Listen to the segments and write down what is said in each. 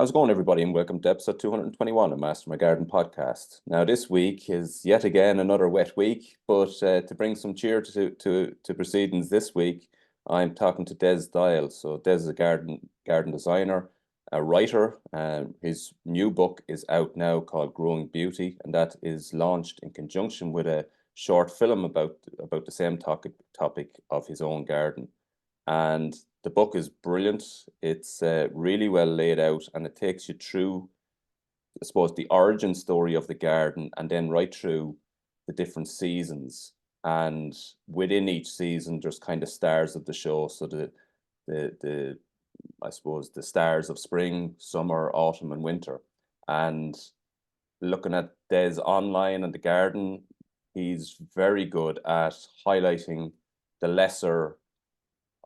How's it going, everybody, and welcome to episode 221 of Master My Garden podcast. Now, this week is yet again another wet week, but to bring some cheer to proceedings this week, I'm talking to Des Doyle. So, Des is a garden designer, a writer. His new book is out now called Growing Beauty, and that is launched in conjunction with a short film about the same topic of his own garden. And the book is brilliant. It's really well laid out, and it takes you through, I suppose, the origin story of the garden, and then right through the different seasons. And within each season, there's kind of stars of the show. So the I suppose the stars of spring, summer, autumn, and winter. And looking at Des online and the garden, he's very good at highlighting the lesser,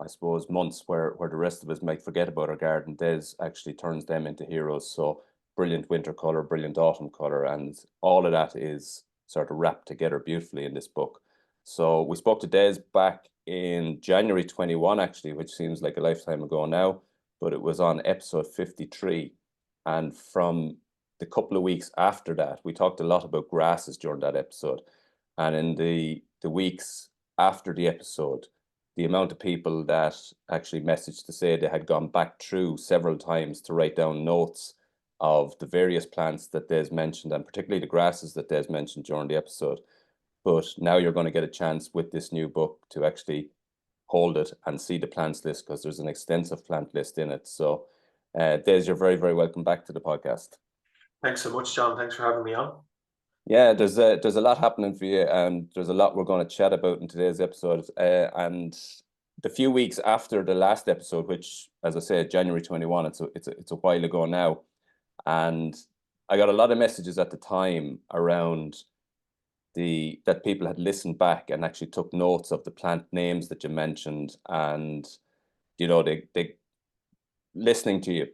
I suppose, months where the rest of us might forget about our garden. Des actually turns them into heroes. So brilliant winter color, brilliant autumn color, and all of that is sort of wrapped together beautifully in this book. So we spoke to Des back in January 21, actually, which seems like a lifetime ago now, but it was on episode 53. And from the couple of weeks after that, we talked a lot about grasses during that episode. And in the weeks after the episode, the amount of people that actually messaged to say they had gone back through several times to write down notes of the various plants that Des mentioned, and particularly the grasses that Des mentioned during the episode. But now you're going to get a chance with this new book to actually hold it and see the plants list, because there's an extensive plant list in it. So, Des, you're very, very welcome back to the podcast. Thanks so much, John. Thanks for having me on. Yeah, there's a lot happening for you, and there's a lot we're going to chat about in today's episode. And the few weeks after the last episode, which, as I said, January 21, it's a while ago now, and I got a lot of messages at the time around that people had listened back and actually took notes of the plant names that you mentioned, and they listening to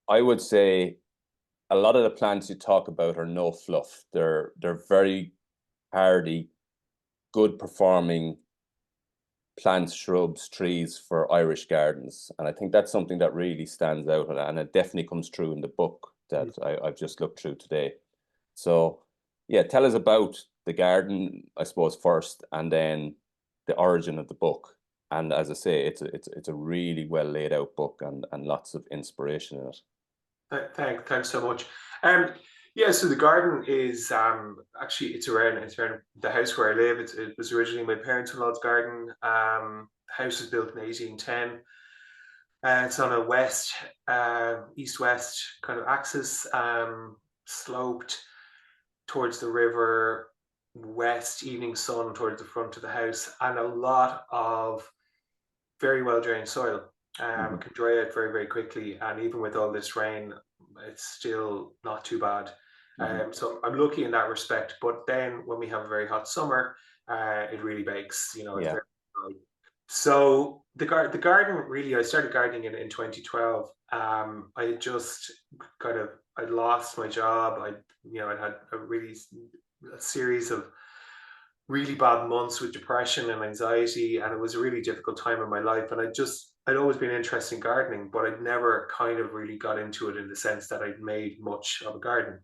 I would say a lot of the plants you talk about are no fluff. They're very hardy, good performing plants, shrubs, trees for Irish gardens. And I think that's something that really stands out, and it definitely comes through in the book that I've just looked through today. So yeah, tell us about the garden, I suppose, first, and then the origin of the book. And as I say, it's a really well laid out book, and lots of inspiration in it. Thanks so much. Yeah, so the garden is actually it's around the house where I live. It was originally my parents-in-law's garden. The house was built in 1810. It's on a east-west kind of axis, sloped towards the river, west, evening sun towards the front of the house, and a lot of very well drained soil. It can dry out very, very quickly, and even with all this rain, it's still not too bad. So I'm lucky in that respect. But then when we have a very hot summer, it really bakes. It's Yeah. very dry. So the garden really, I started gardening in 2012. I just I'd lost my job. I'd had a series of really bad months with depression and anxiety, and it was a really difficult time in my life. And I'd always been interested in gardening, but I'd never kind of really got into it in the sense that I'd made much of a garden.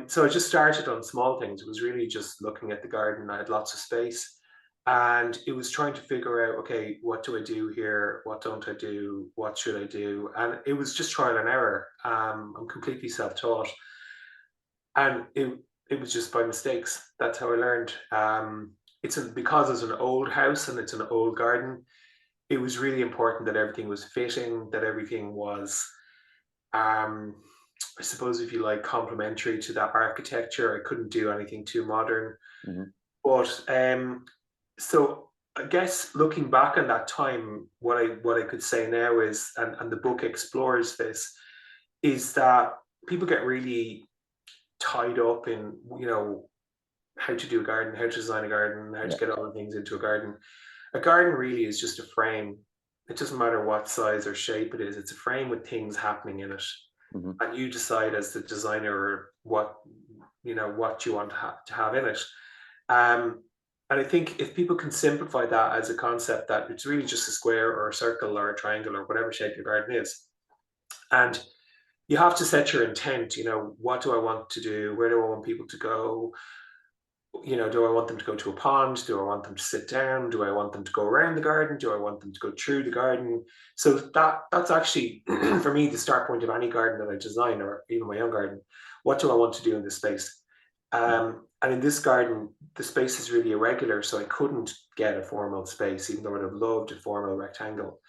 So I just started on small things. It was really just looking at the garden. I had lots of space, and it was trying to figure out, okay, what do I do here? What don't I do? What should I do? And it was just trial and error. I'm completely self-taught, and it was just by mistakes. That's how I learned. Because it's an old house and it's an old garden, it was really important that everything was fitting, that everything was, I suppose, if you like, complementary to that architecture. I couldn't do anything too modern. But so I guess looking back on that time, what I could say now is, and the book explores this, is that people get really tied up in how to do a garden, how to design a garden, how to get all the things into a garden. A garden really is just a frame. It doesn't matter what size or shape it is. It's a frame with things happening in it, and you decide as the designer what you want to have in it. And I think if people can simplify that as a concept, that it's really just a square or a circle or a triangle or whatever shape your garden is, and you have to set your intent. What do I want to do? Where do I want people to go? Do I want them to go to a pond? Do I want them to sit down? Do I want them to go around the garden? Do I want them to go through the garden? So that's actually, for me, the start point of any garden that I design, or even my own garden. What do I want to do in this space? And in this garden, the space is really irregular, so I couldn't get a formal space, even though I'd have loved a formal rectangle.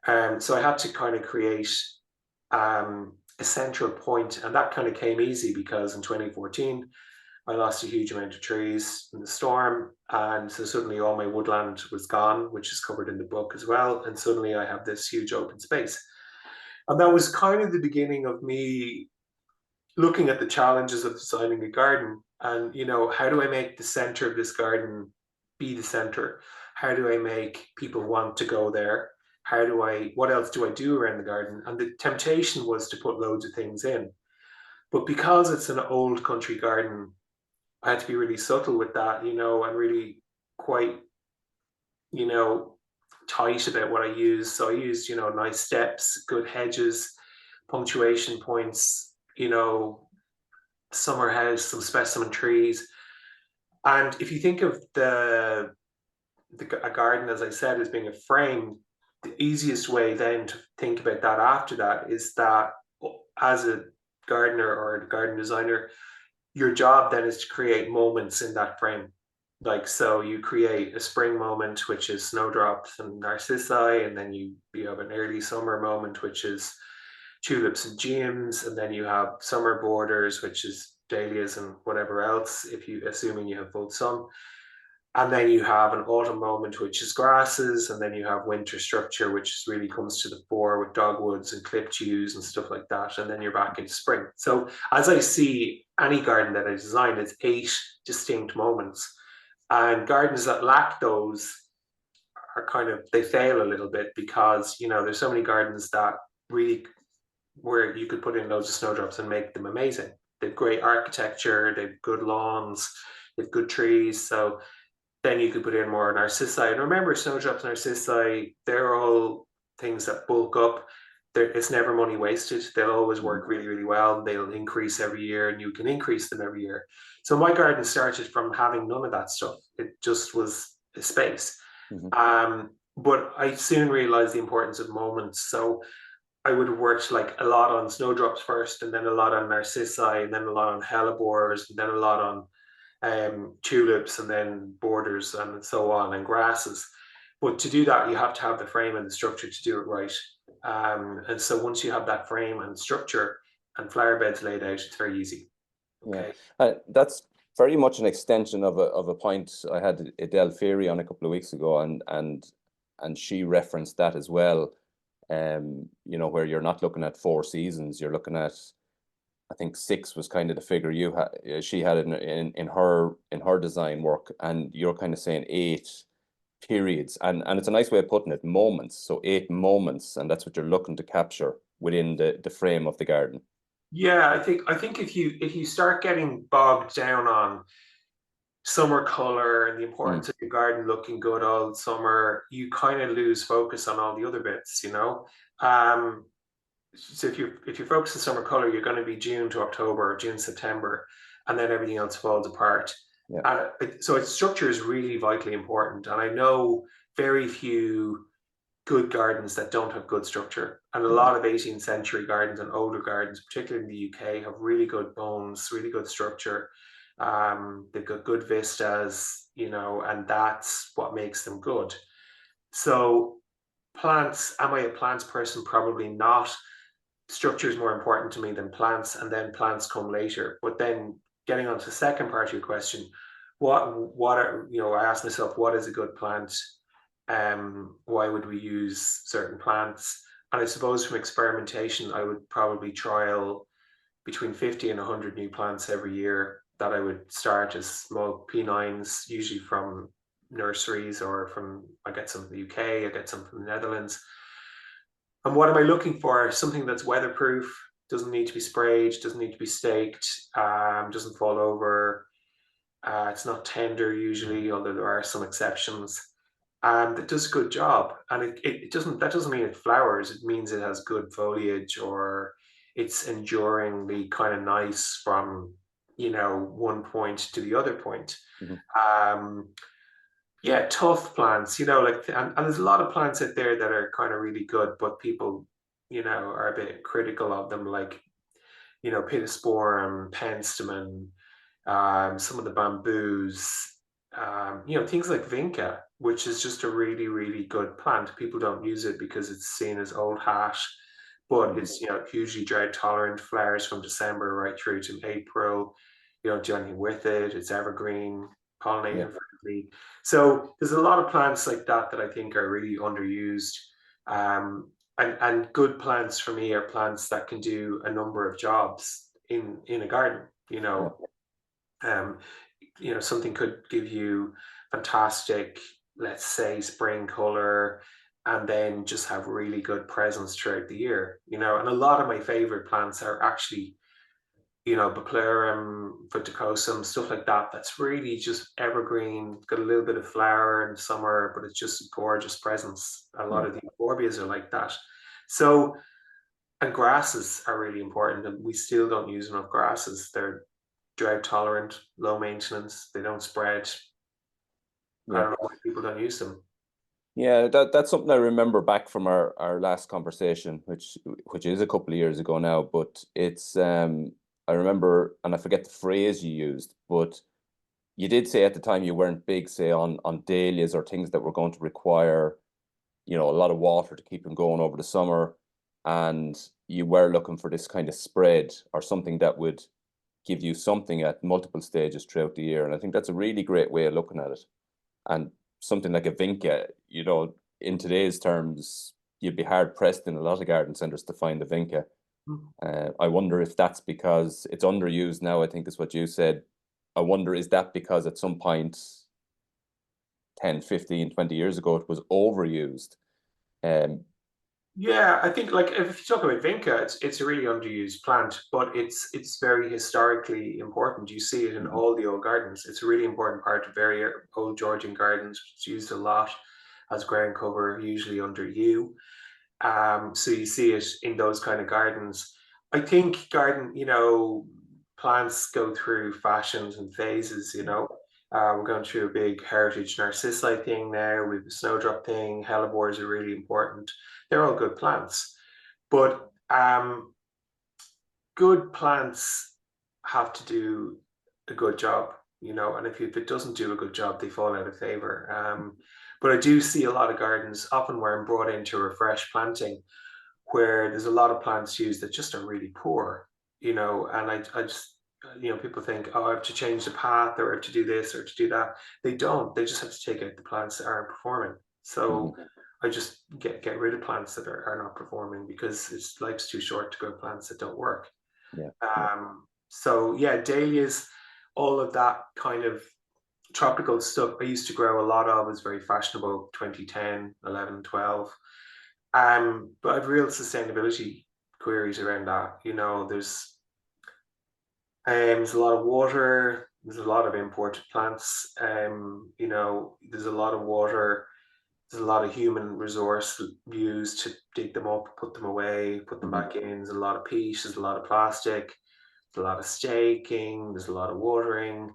So I had to kind of create a central point, and that kind of came easy because in 2014, I lost a huge amount of trees in the storm, and so suddenly all my woodland was gone, which is covered in the book as well. And suddenly I have this huge open space. And that was kind of the beginning of me looking at the challenges of designing a garden. And, how do I make the center of this garden be the center? How do I make people want to go there? What else do I do around the garden? And the temptation was to put loads of things in. But because it's an old country garden, I had to be really subtle with that, and really quite, tight about what I used. So I used, nice steps, good hedges, punctuation points, summer house, some specimen trees. And if you think of a garden, as I said, as being a frame, the easiest way then to think about that after that is that as a gardener or a garden designer, your job then is to create moments in that frame. Like, so you create a spring moment, which is snowdrops and narcissi, and then you have an early summer moment, which is tulips and geums, and then you have summer borders, which is dahlias and whatever else, assuming you have full sun. And then you have an autumn moment, which is grasses, and then you have winter structure, which really comes to the fore with dogwoods and clipped yews and stuff like that. And then you're back into spring. So as I see any garden that I design, it's 8 distinct moments. And gardens that lack those they fail a little bit because, there's so many gardens that really, where you could put in loads of snowdrops and make them amazing. They've great architecture, they've good lawns, they've good trees. So then you could put in more narcissi. And remember, snowdrops, narcissi, they're all things that bulk up. It's never money wasted. They'll always work really, really well. They'll increase every year, and you can increase them every year. So my garden started from having none of that stuff. It just was a space. But I soon realized the importance of moments. So I would have worked like a lot on snowdrops first, and then a lot on narcissi, and then a lot on hellebores, and then a lot on tulips, and then borders, and so on, and grasses. But to do that, you have to have the frame and the structure to do it right. And so once you have that frame and structure and flower beds laid out, it's very easy. Okay. Yeah. That's very much an extension of a point I had Adele Feary on a couple of weeks ago, and she referenced that as well. Where you're not looking at 4 seasons, you're looking at, I think 6 was kind of the figure she had in her design work, and you're kind of saying 8 periods, and it's a nice way of putting it, moments. So 8 moments, and that's what you're looking to capture within the frame of the garden. Yeah, I think if you start getting bogged down on summer color and the importance of your garden looking good all summer, you kind of lose focus on all the other bits, so if you focus on summer color, you're going to be June to October, June, September, and then everything else falls apart. Yeah. So its structure is really vitally important. And I know very few good gardens that don't have good structure. And a lot of 18th century gardens and older gardens, particularly in the UK, have really good bones, really good structure. They've got good vistas, and that's what makes them good. So plants, am I a plants person? Probably not. Structure is more important to me than plants, and then plants come later. But then getting on to the second part of your question, I asked myself, what is a good plant? Why would we use certain plants? And I suppose from experimentation, I would probably trial between 50 and 100 new plants every year that I would start as small P9s, usually from nurseries, or I get some from the UK, I get some from the Netherlands. And what am I looking for? Something that's weatherproof, doesn't need to be sprayed, doesn't need to be staked, doesn't fall over. It's not tender usually, although there are some exceptions. And it does a good job. And that doesn't mean it flowers. It means it has good foliage, or it's enduringly kind of nice from, one point to the other point. Mhm. Um, yeah, tough plants, like, and there's a lot of plants out there that are kind of really good, but people, are a bit critical of them, like, Pittosporum, penstemon, some of the bamboos, things like vinca, which is just a really, really good plant. People don't use it because it's seen as old hat, but Mhm. it's, hugely drought tolerant, flowers from December right through to April. You don't do anything with it. It's evergreen, Yeah. pollinated friendly. So there's a lot of plants like that that I think are really underused. And good plants for me are plants that can do a number of jobs in a garden. Yeah. Um, something could give you fantastic, let's say, spring color, and then just have really good presence throughout the year. And a lot of my favorite plants are actually, Baclarum, Fruticosum, stuff like that. That's really just evergreen, got a little bit of flower in summer, but it's just a gorgeous presence. A lot Yeah. of the euphorbias are like that. So, and grasses are really important, and we still don't use enough grasses. They're drought tolerant, low maintenance, they don't spread. I Yeah. don't know why people don't use them. Yeah, that's something I remember back from our last conversation, which is a couple of years ago now, but it's I remember, and I forget the phrase you used, but you did say at the time you weren't big, say, on dahlias or things that were going to require, a lot of water to keep them going over the summer, and you were looking for this kind of spread or something that would give you something at multiple stages throughout the year. And I think that's a really great way of looking at it. And something like a vinca, in today's terms, you'd be hard pressed in a lot of garden centers to find a vinca. I wonder if that's because it's underused now, I think is what you said. I wonder, is that because at some point 10, 15, 20 years ago it was overused? Um, Yeah, I think, like, if you talk about vinca, it's a really underused plant, but it's very historically important. You see it in mhm, all the old gardens. It's a really important part of very old Georgian gardens. It's used a lot as ground cover, usually under yew. So you see it in those kind of gardens. I think garden, plants go through fashions and phases, We're going through a big heritage narcissi thing now. We have a snowdrop thing. Hellebores are really important. They're all good plants. But good plants have to do a good job, and if it doesn't do a good job, they fall out of favor. But I do see a lot of gardens, often where I'm brought in to refresh planting, where there's a lot of plants used that just are really poor, and I just, people think, oh, I have to change the path or I have to do this or to do that. They don't. They just have to take out the plants that aren't performing. mhm, So I just get rid of plants that are not performing, because it's life's too short to grow plants that don't work. yeah, yeah, So yeah, dahlias, all of that kind of tropical stuff I used to grow a lot of, was very fashionable 2010, 11, 12. But I've real sustainability queries around that. There's a lot of water, there's a lot of imported plants, there's a lot of water, there's a lot of human resource used to dig them up, put them away, put them mhm, back in. There's a lot of peat, there's a lot of plastic, there's a lot of staking, there's a lot of watering.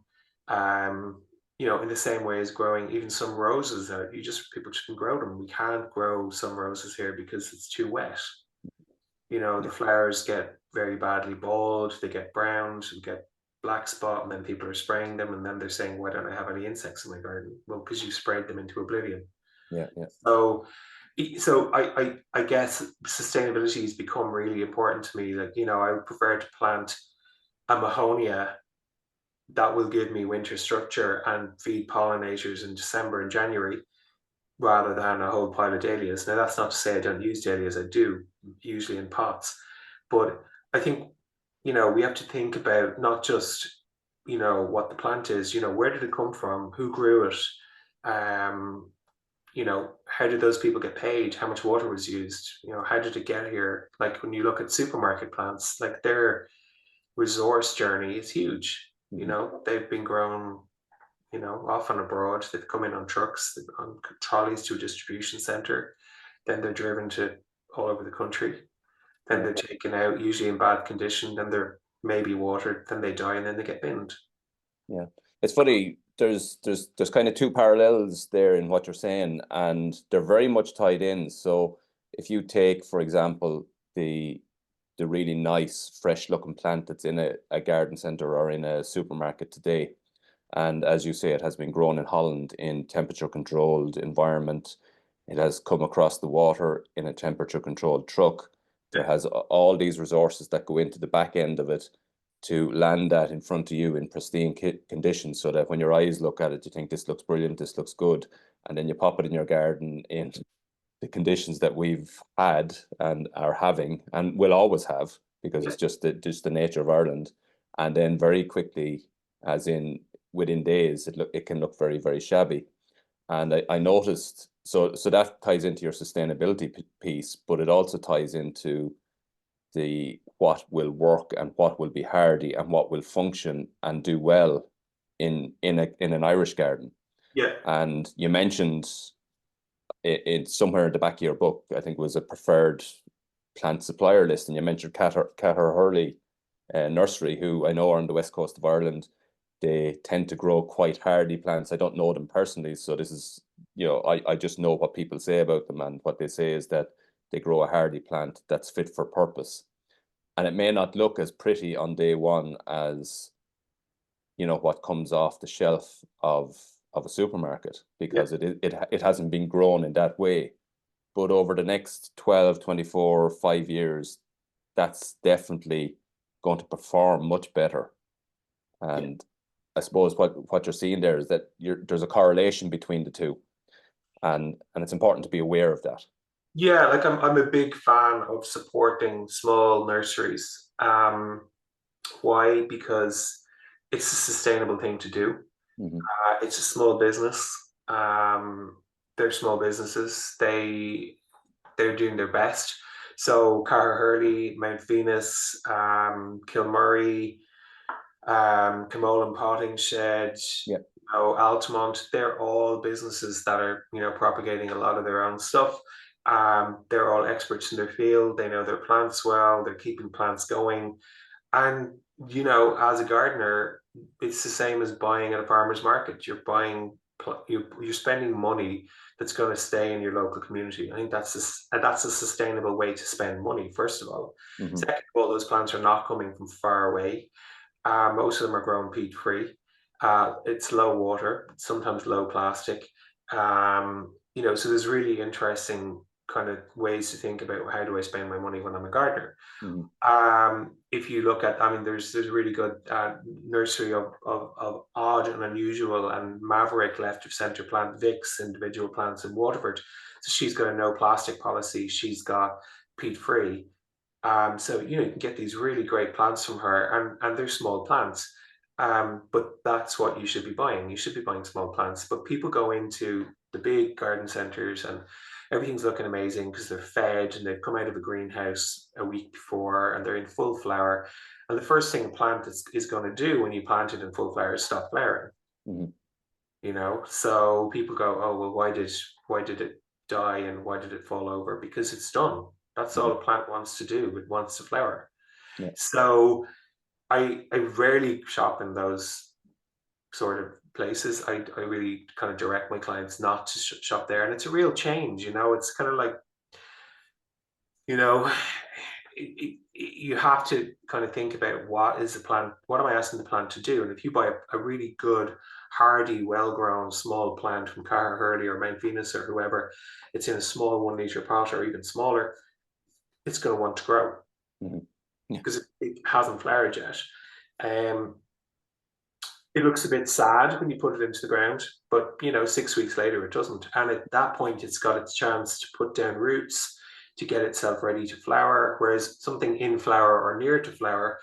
Um, in the same way as growing even some roses, that people just can grow them. We can't grow some roses here because it's too wet. yeah, The flowers get very badly bald, they get browned, you get black spot, and then people are spraying them, and then they're saying, why don't I have any insects in my garden? Well, because you sprayed them into oblivion. yeah, yeah, So, I guess sustainability has become really important to me. Like, I would prefer to plant a mahonia that will give me winter structure and feed pollinators in December and January, rather than a whole pile of dahlias. Now, that's not to say I don't use dahlias. I do, usually in pots. But I think, we have to think about not just, what the plant is, where did it come from? Who grew it? Um, how did those people get paid? How much water was used? How did it get here? Like, when you look at supermarket plants, like, their resource journey is huge. mhm, They've been grown, often abroad. They've come in on trucks, on trolleys to a distribution center. Then they're driven to all over the country. then Yeah. they're taken out, usually in bad condition, then they're maybe watered, then they die, and then they get binned. Yeah. It's funny, there's kind of two parallels there in what you're saying, and they're very much tied in. So if you take, for example, the really nice, fresh looking plant that's in a garden center or in a supermarket today, and as you say, it has been grown in Holland in temperature controlled environment. It has come across the water in a temperature controlled truck. There Yeah, has all these resources that go into the back end of it to land that in front of you in pristine conditions so that when your eyes look at it, you think this looks brilliant, this looks good. And then you pop it in your garden in the conditions that we've had and are having and will always have because yeah, it's just the nature of Ireland. And then very quickly, as in within days, it can look very, very shabby. And I noticed so that ties into your sustainability piece, but it also ties into the what will work and what will be hardy and what will function and do well in an Irish garden. yeah, And you mentioned it somewhere at the back of your book, I think it was a preferred plant supplier list, and you mentioned Catter Hurley Nursery, who I know are on the west coast of Ireland. They tend to grow quite hardy plants. I don't know them personally, so this is, I just know what people say about them, and what they say is that they grow a hardy plant that's fit for purpose. And it may not look as pretty on day one as, what comes off the shelf of a supermarket yeah. because it hasn't been grown in that way. But over the next 12, 24, 5 years, that's definitely going to perform much better. Yeah. And I suppose what you're seeing there is that there's a correlation between the two, and it's important to be aware of that. Yeah, like I'm a big fan of supporting small nurseries. Why? Because it's a sustainable thing to do. Hmm. It's a small business. They're small businesses. They're doing their best. So Cara Hurley, Mount Venus, Kilmurray, Camolan Potting Shed, Yeah. Altamont, they're all businesses that are, propagating a lot of their own stuff. They're all experts in their field. They know their plants well. They're keeping plants going. And, as a gardener, it's the same as buying at a farmer's market. You're spending money that's going to stay in your local community. I think that's a sustainable way to spend money, first of all. Hmm. Second of all, those plants are not coming from far away. Most of them are grown peat free. It's low water, sometimes low plastic. So there's really interesting kind of ways to think about how do I spend my money when I'm a gardener. Hmm. If you look at, I mean, there's a really good nursery of odd and unusual and maverick left of center plant Vicks individual plants in Waterford. So she's got a no plastic policy. She's got peat free. So you can get these really great plants from her, and they're small plants. But that's what you should be buying. You should be buying small plants. But people go into the big garden centers and everything's looking amazing because they're fed and they've come out of a greenhouse a week before and they're in full flower. And the first thing a plant is going to do when you plant it in full flower is stop flowering. Hmm. So people go, oh well, why did it die and why did it fall over? Because it's done. That's all Hmm. a plant wants to do. It wants to flower. Yeah. So I rarely shop in those sort of places. I really kind of direct my clients not to shop there, and it's a real change. It's kind of like, you know, you have to kind of think about what is the plant, what am I asking the plant to do? And if you buy a really good, hardy, well-grown small plant from Cara Hurley or Mount Venus or whoever, it's in a small 1 liter pot or even smaller, it's going to want to grow Hmm. Yeah. because it hasn't flowered yet. Um, it looks a bit sad when you put it into the ground, but 6 weeks later it doesn't. And at that point, it's got its chance to put down roots to get itself ready to flower. Whereas something in flower or near to flower,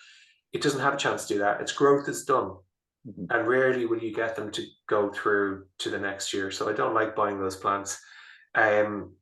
it doesn't have a chance to do that. Its growth is done. Hmm. And rarely will you get them to go through to the next year. So I don't like buying those plants. Um,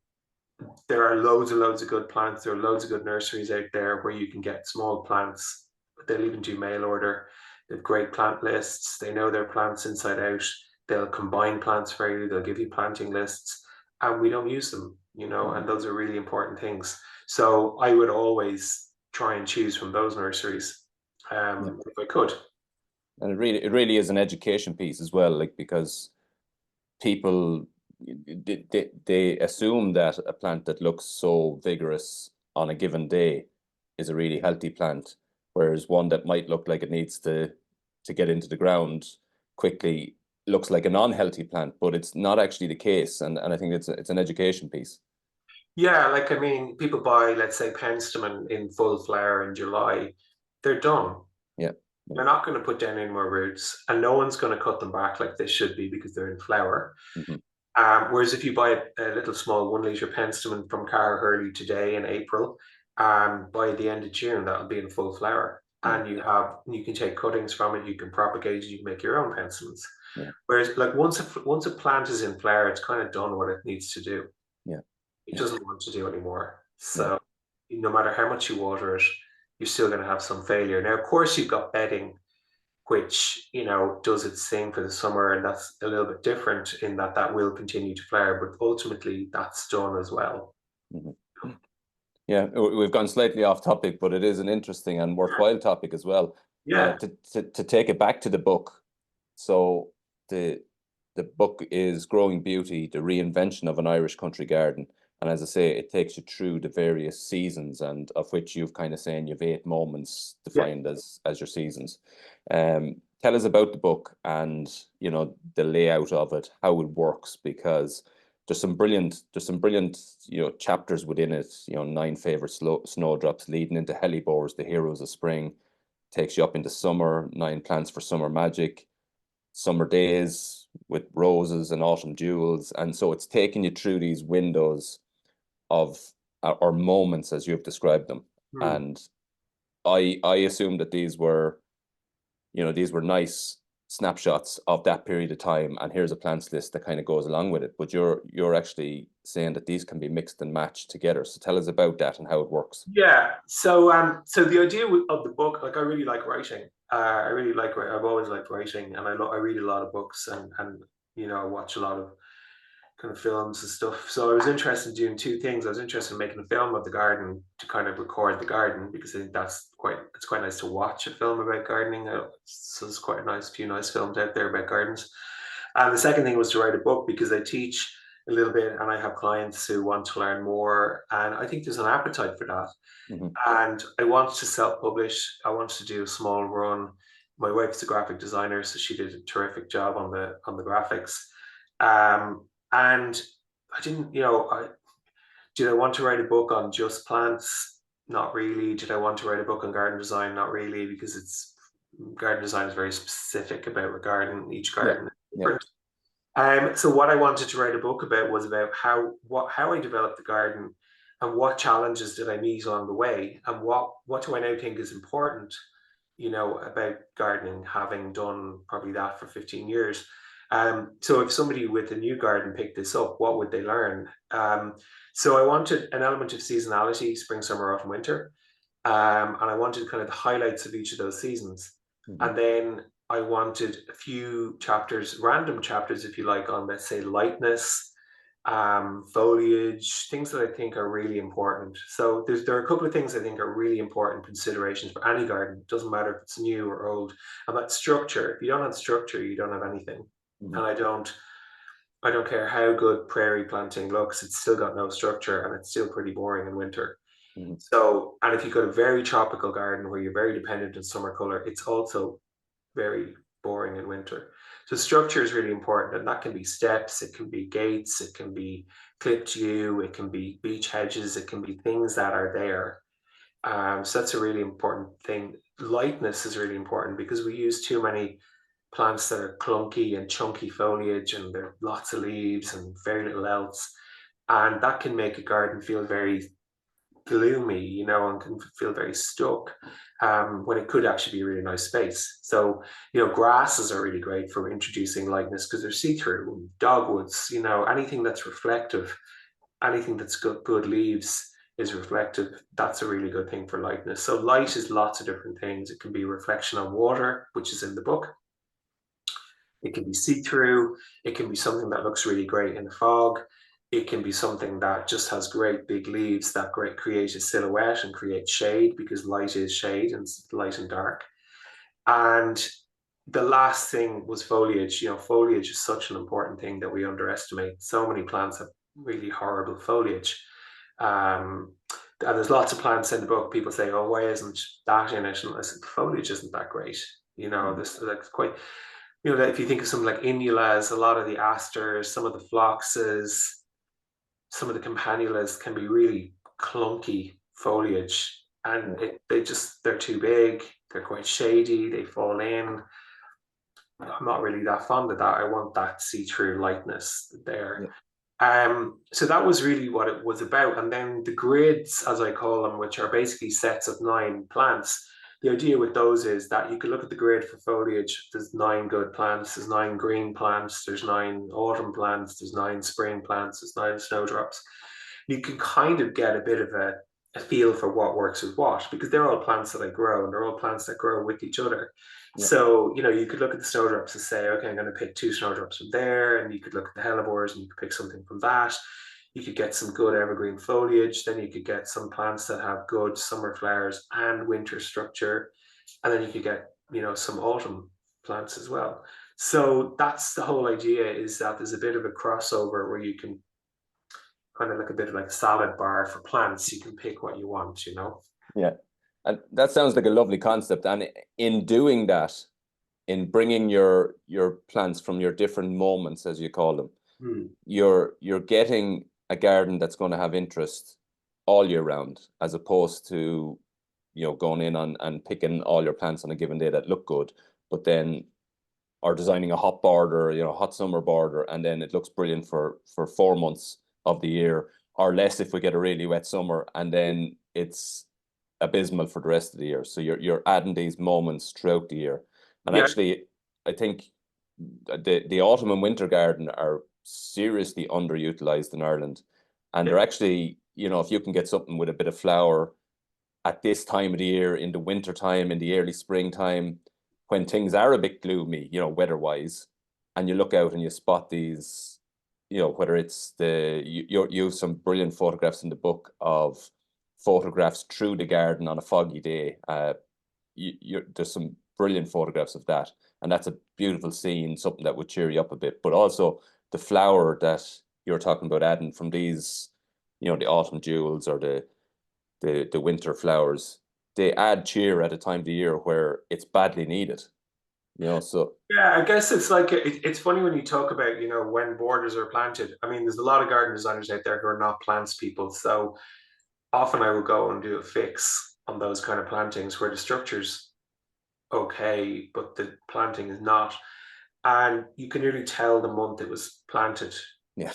there are loads and loads of good plants. There are loads of good nurseries out there where you can get small plants. They'll even do mail order. They have great plant lists. They know their plants inside out. They'll combine plants for you. They'll give you planting lists. And we don't use them, Hmm. and those are really important things. So I would always try and choose from those nurseries if I could. And it really is an education piece as well, like, because people they assume that a plant that looks so vigorous on a given day is a really healthy plant, whereas one that might look like it needs to get into the ground quickly looks like an unhealthy plant, but it's not actually the case. And I think it's an education piece. Yeah, like I mean, people buy, let's say, penstemon in full flower in July. They're done. Yeah. They're not going to put down any more roots, and no one's going to cut them back like they should be because they're in flower. Hmm. Whereas if you buy a little small 1 litre penstemon from Cara Hurley today in April, by the end of June that'll be in full flower, Yeah. and you can take cuttings from it, you can propagate it, you can make your own penstemons. Yeah. Whereas like once a plant is in flower, it's kind of done what it needs to do. Yeah. It Yeah. doesn't want to do anymore. Yeah. So no matter how much you water it, you're still going to have some failure. Now, of course, you've got bedding, which does its thing for the summer, and that's a little bit different in that that will continue to flower, but ultimately that's done as well. Mhm. Yeah, we've gone slightly off topic, but it is an interesting and worthwhile topic as well. Yeah. To take it back to the book, so the book is Growing Beauty, the reinvention of an Irish country garden. And as I say, it takes you through the various seasons, and of which you've kind of saying you've 8 moments Yeah. defined as your seasons. Tell us about the book and the layout of it, how it works, because there's some brilliant chapters within it. 9 favorite snowdrops leading into hellebores, the heroes of spring, takes you up into summer, 9 plants for summer magic, summer days with roses and autumn jewels. And so it's taking you through these windows of or moments as you've described them. Hmm. And I assume that these were nice snapshots of that period of time, and here's a plants list that kind of goes along with it. But you're actually saying that these can be mixed and matched together. So tell us about that and how it works. Yeah. So the idea of the book, like I really like writing. I really like I've always liked writing, and I read a lot of books, and I watch a lot of kind of films and stuff. So I was interested in doing two things. I was interested in making a film of the garden to kind of record the garden, because I think it's quite nice to watch a film about gardening. So there's quite a few nice films out there about gardens. And the second thing was to write a book, because I teach a little bit and I have clients who want to learn more. And I think there's an appetite for that. Mm-hmm. And I wanted to self-publish. I wanted to do a small run. My wife's a graphic designer, so she did a terrific job on the graphics. And I didn't, did I want to write a book on just plants? Not really. Did I want to write a book on garden design? Not really, because garden design is very specific about a garden. Each Yeah. garden is Yeah. different. So what I wanted to write a book about was about how I developed the garden, and what challenges did I meet along the way, and what do I now think is important, about gardening, having done probably that for 15 years. So if somebody with a new garden picked this up, what would they learn? So I wanted an element of seasonality, spring, summer, autumn, winter. And I wanted kind of the highlights of each of those seasons. Mm-hmm. And then I wanted a few chapters, random chapters, if you like, on, let's say, lightness, foliage, things that I think are really important. So there are a couple of things I think are really important considerations for any garden. It doesn't matter if it's new or old. And that structure. If you don't have structure, you don't have anything. Mm-hmm. And I don't care how good prairie planting looks, it's still got no structure, and it's still pretty boring in winter. Mm-hmm. So, and if you've got a very tropical garden where you're very dependent on summer color, it's also very boring in winter. So structure is really important, and that can be steps, it can be gates, it can be clipped yew, it can be beech hedges, it can be things that are there. So that's a really important thing. Lightness is really important, because we use too many plants that are clunky and chunky foliage, and there are lots of leaves and very little else. And that can make a garden feel very gloomy, and can feel very stuck, when it could actually be a really nice space. So, grasses are really great for introducing lightness, because they're see-through. Dogwoods, anything that's reflective, anything that's got good leaves is reflective. That's a really good thing for lightness. So light is lots of different things. It can be reflection on water, which is in the book. It can be see-through. It can be something that looks really great in the fog. it can be something that just has great big leaves that create a silhouette and create shade, because light is shade and light and dark. And the last thing was foliage. You know, foliage is such an important thing that we underestimate. So many plants have really horrible foliage. And there's lots of plants in the book. People say, "Oh, why isn't that in it?" And I said, "Foliage isn't that great." You know, this like quite. You know, if you think of something like innulas, a lot of the asters, some of the phloxes, some of the campanulas can be really clunky foliage, and they're too big. They're quite shady. They fall in. I'm not really that fond of that. I want that see-through lightness there. So that was really what it was about. And then the grids, as I call them, which are basically sets of 9 plants. The idea with those is that you could look at the grid for foliage. There's 9 good plants. There's 9 green plants. There's 9 autumn plants. There's 9 spring plants. There's 9 snowdrops. You can kind of get a bit of a feel for what works with what, because they're all plants that I grow, and they're all plants that grow with each other. So, you know, you could look at the snowdrops and say, okay, I'm going to pick 2 snowdrops from there. And you could look at the hellebores and you could pick something from that. You could get some good evergreen foliage. Then you could get some plants that have good summer flowers and winter structure. And then you could get, you know, some autumn plants as well. So that's the whole idea, is that there's a bit of a crossover where you can kind of like a bit of like a salad bar for plants. You can pick what you want, you know? Yeah. And that sounds like a lovely concept. And in doing that, in bringing your plants from your different moments, as you call them, you're getting a garden that's going to have interest all year round, as opposed to, you know, going in on and picking all your plants on a given day that look good, but then or designing a hot border, you know, hot summer border, and then it looks brilliant for 4 months of the year, or less if we get a really wet summer, and then it's abysmal for the rest of the year. So you're adding these moments throughout the year. And actually, I think the autumn and winter garden are seriously underutilized in Ireland. And they're actually, you know, if you can get something with a bit of flower at this time of the year, in the winter time, in the early springtime, when things are a bit gloomy, you know, weather-wise, and you look out and you spot these, you know, whether it's you have some brilliant photographs in the book of photographs through the garden on a foggy day. There's some brilliant photographs of that, and that's a beautiful scene, something that would cheer you up a bit. But also the flower that you're talking about adding from these, you know, the autumn jewels or the winter flowers, they add cheer at a time of the year where it's badly needed. You know, so yeah, I guess it's like it's funny when you talk about, you know, when borders are planted. I mean, there's a lot of garden designers out there who are not plants people. So often I will go and do a fix on those kind of plantings where the structure's okay, but the planting is not. And you can really tell the month it was planted, yeah,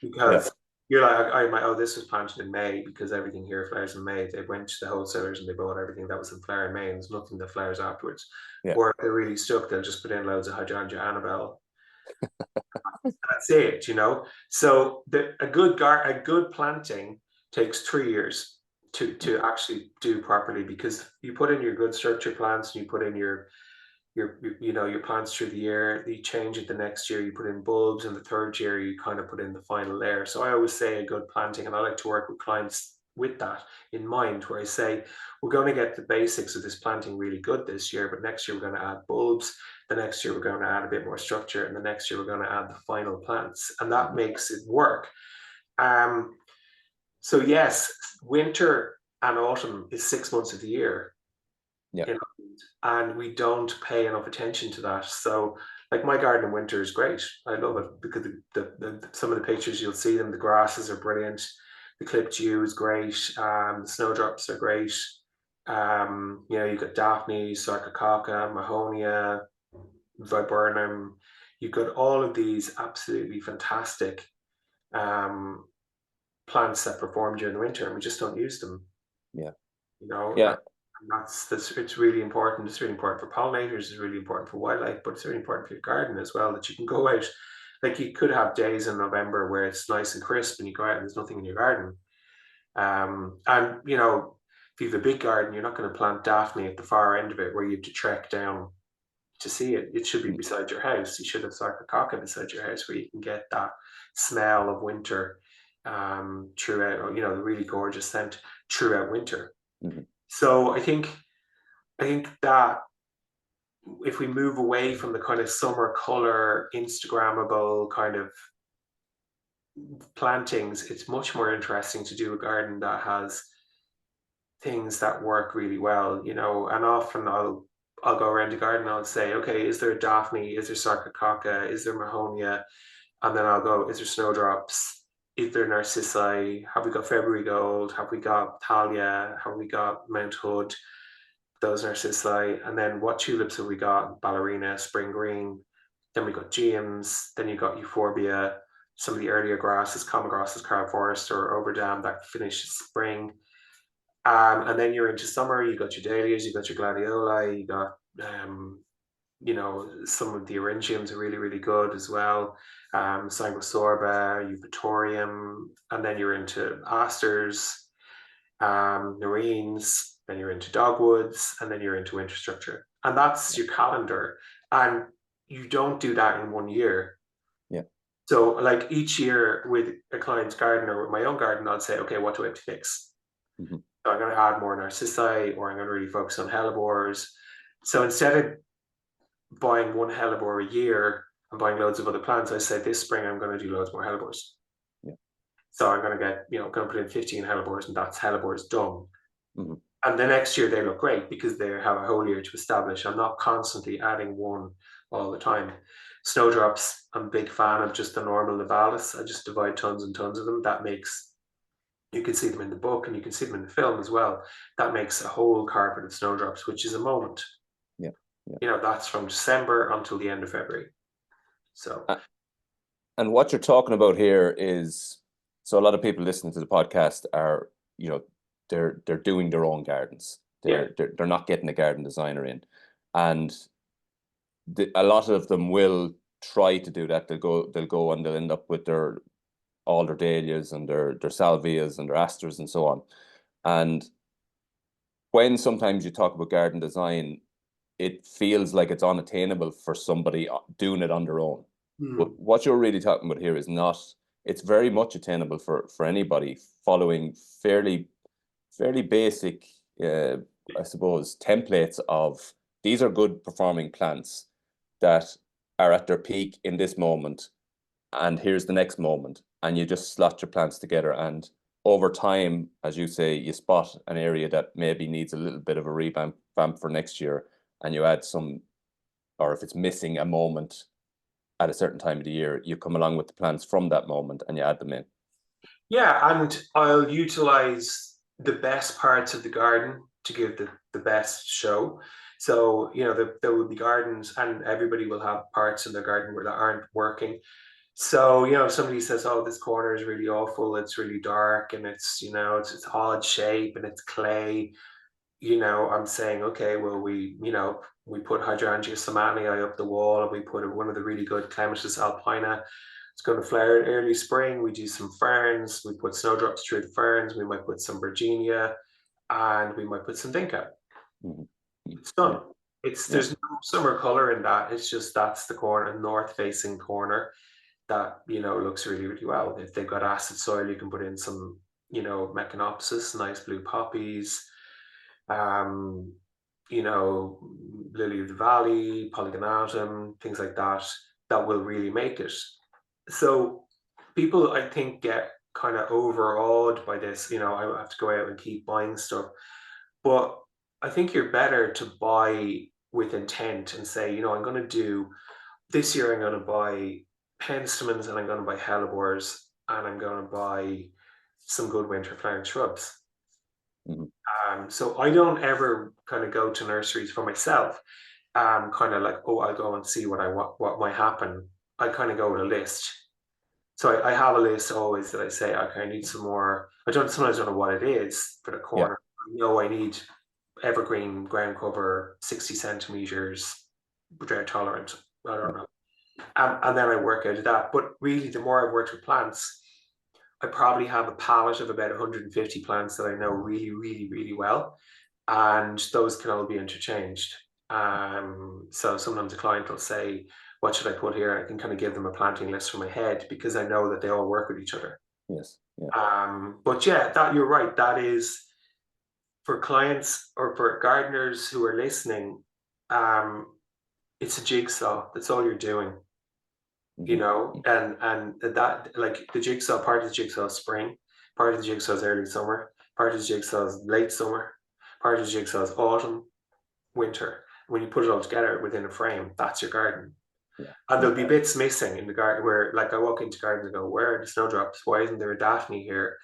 because you're like, oh, this was planted in May, because everything here flowers in May. They went to the wholesalers and they bought everything that was in flower in May, and there's nothing that flowers afterwards. yeah, Or if they're really stuck, they'll just put in loads of hydrangea Annabelle. That's it, you know. So a good planting takes 3 years to actually do properly, because you put in your good structure plants and you put in your you know, your plants through the year. You change it the next year, you put in bulbs, and the third year you kind of put in the final layer. So I always say a good planting, and I like to work with clients with that in mind, where I say, we're going to get the basics of this planting really good this year, but next year we're going to add bulbs, the next year we're going to add a bit more structure, and the next year we're going to add the final plants, and that makes it work. So yes, winter and autumn is 6 months of the year, yeah, and we don't pay enough attention to that. So like my garden in winter is great. I love it, because some of the pictures you'll see them, the grasses are brilliant, the clipped yew is great, the snowdrops are great. You know, you've got Daphne, Sarcococca, Mahonia, Viburnum. You've got all of these absolutely fantastic plants that perform during the winter, and we just don't use them. yeah, You know, yeah, that's it's really important. It's really important for pollinators. It's really important for wildlife, but it's really important for your garden as well, that you can go out. Like, you could have days in November where it's nice and crisp, and you go out and there's nothing in your garden. And you know, if you have a big garden, you're not going to plant Daphne at the far end of it where you have to trek down to see it. It should be beside your house. You should have Sarcococca beside your house, where you can get that smell of winter. throughout, the really gorgeous scent throughout winter. Mhm. So I think that if we move away from the kind of summer color, Instagrammable kind of plantings, it's much more interesting to do a garden that has things that work really well, and often I'll go around the garden and I'll say, okay, is there a Daphne? Is there Sarcococca? Is there Mahonia? And then I'll go, is there snowdrops? Is there narcissi? Have we got February gold? Have we got Thalia? Have we got Mount Hood? Those narcissi. And then what tulips have we got? Ballerina, spring green. Then we got geums. Then you got euphorbia. Some of the earlier grasses, common grasses, carb forest or overdam that finishes spring. And then you're into summer. You got your dahlias, you got your gladioli, you got some of the eryngiums are really, really good as well. Cyanosorba, eupatorium, and then you're into asters, nerines, then you're into dogwoods, and then you're into winter structure. And that's your calendar. And you don't do that in 1 year. Yeah. So like each year with a client's garden or with my own garden, I'd say, okay, what do I have to fix? Mhm. So I'm going to add more narcissi, or I'm going to really focus on hellebores. So instead of buying one hellebore a year and buying loads of other plants, I said this spring I'm going to do loads more hellebores. Yeah. So I'm going to get, going to put in 15 hellebores, and that's hellebores done. Mhm. And the next year they look great because they have a whole year to establish. I'm not constantly adding one all the time. Snowdrops, I'm a big fan of just the normal Nivalis. I just divide tons and tons of them. That makes, you can see them in the book and you can see them in the film as well. That makes a whole carpet of snowdrops, which is a moment. Yeah. Yeah. That's from December until the end of February. So, And what you're talking about here is, so a lot of people listening to the podcast are, they're doing their own gardens. yeah, They're not getting a garden designer in, and a lot of them will try to do that. They'll go and they'll end up with all their dahlias and their salvias and their asters and so on. And when sometimes you talk about garden design, it feels like it's unattainable for somebody doing it on their own. But what you're really talking about here is not, it's very much attainable for anybody following fairly basic, I suppose, templates of these are good performing plants that are at their peak in this moment, and here's the next moment, and you just slot your plants together, and over time, as you say, you spot an area that maybe needs a little bit of a revamp for next year, and you add some, or if it's missing a moment at a certain time of the year, you come along with the plants from that moment and you add them in. yeah, and I'll utilize the best parts of the garden to give the best show. So, there will be gardens, and everybody will have parts in their garden where that aren't working. So, if somebody says, "Oh, this corner is really awful. It's really dark, and it's odd shape, and it's clay." I'm saying, okay, well, we put Hydrangea Samanii up the wall, and we put one of the really good Clematis alpina. It's going to flower in early spring. We do some ferns. We put snowdrops through the ferns. We might put some Virginia, and we might put some Vinca. Mm-hmm. It's done. Yeah. There's no summer color in that. It's just that's the corner, north facing corner that looks really, really well. If they've got acid soil, you can put in some Mecanopsis, nice blue poppies, um, Lily of the Valley, Polygonatum, things like that, that will really make it. So people, I think, get kind of overawed by this. I have to go out and keep buying stuff. But I think you're better to buy with intent and say, I'm going to do this year, I'm going to buy penstemons, and I'm going to buy hellebores, and I'm going to buy some good winter flowering shrubs. Mm-hmm. So I don't ever kind of go to nurseries for myself. Kind of like, oh, I'll go and see what might happen. I kind of go with a list. So I have a list always that I say, okay, I need some more. Sometimes don't know what it is for the Yeah. corner. I need evergreen ground cover, 60 centimeters, drought tolerant. I don't know. And then I work out of that. But really, the more I've worked with plants, I probably have a palette of about 150 plants that I know really, really, really well. And those can all be interchanged. So sometimes a client will say, what should I put here? I can kind of give them a planting list from my head because I know that they all work with each other. Yes. But yeah, that you're right. That is for clients or for gardeners who are listening. It's a jigsaw. That's all you're doing, you know. And that, like, the jigsaw, part of the jigsaw is spring, part of the jigsaw is early summer, part of the jigsaw is late summer, part of the jigsaw is autumn, winter. When you put it all together within a frame, that's your garden. And there'll be bits missing in the garden where, like, I walk into gardens and go, where are the snowdrops? Why isn't there a Daphne here?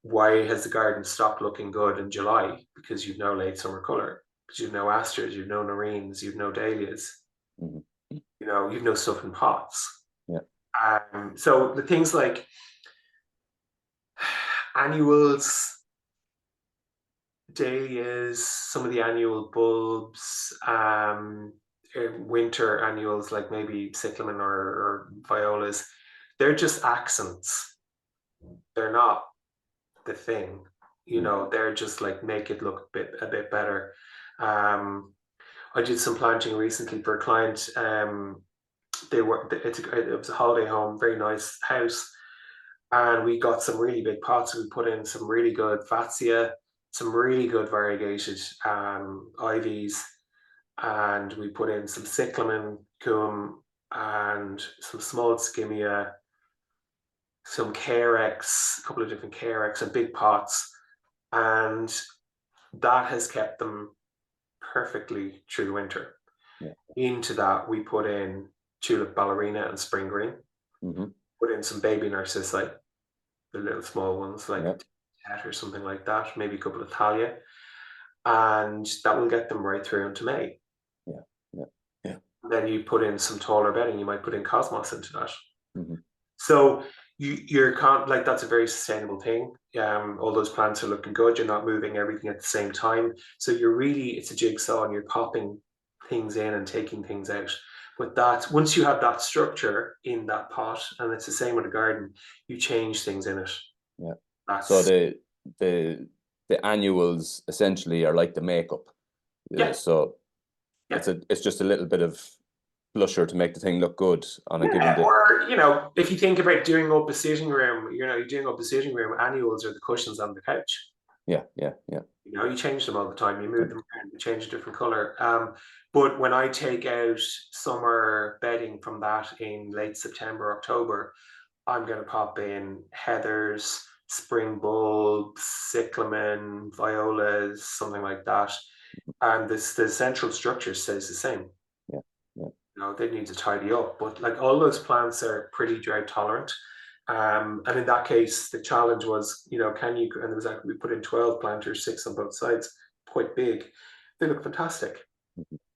Why has the garden stopped looking good in July? Because you've no late summer color, because you've no asters, you've no nerines, you've no dahlias, you know, you've no stuff in pots. So the things like annuals, dahlias, some of the annual bulbs, winter annuals like maybe cyclamen or violas, they're just accents. They're not the thing, you know. They're just like make it look a bit better. I did some planting recently for a client. It was a holiday home, very nice house, and we got some really big pots. We put in some really good fatsia, some really good variegated ivies, and we put in some cyclamen, coum, and some small skimmia, some carex, a couple of different carex, and big pots, and that has kept them perfectly through the winter. Into that, we put in tulip ballerina and spring green. Put in some baby narcissi, the little small ones like Tet or something like that, maybe a couple of thalia, and that will get them right through into May. Then you put in some taller bedding. You might put in cosmos into that. So you're like, that's a very sustainable thing. All those plants are looking good. You're not moving everything at the same time. So it's a jigsaw, and you're popping things in and taking things out. But that, once you have that structure in that pot, and it's the same with a garden, you change things in it. So the annuals essentially are like the makeup. So it's just a little bit of blusher to make the thing look good on a given day. Or, you know, if you think about doing up a sitting room, you know, you're doing up a sitting room, annuals are the cushions on the couch. You know, you change them all the time. You move them around, you change a different color. But when I take out summer bedding from that in late September, October, I'm going to pop in heathers, spring bulbs, cyclamen, violas, something like that. And the central structure stays the same. You know, they need to tidy up, but like all those plants are pretty drought tolerant. And in that case, the challenge was, you know, and there was we put in 12 planters, 6 on both sides, quite big. They look fantastic,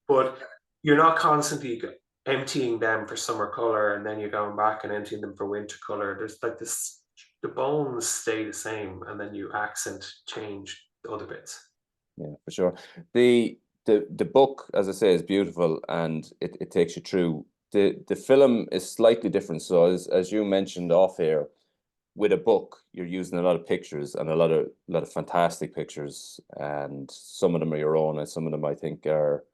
but you're not constantly emptying them for summer color and then you're going back and emptying them for winter color. There's like this, the bones stay the same, and then you accent change the other bits. Yeah, for sure. The book, as I say, is beautiful, and it takes you through. The film is slightly different. So as you mentioned off here, with a book, you're using a lot of pictures, and a lot of fantastic pictures, and some of them are your own, and some of them I think are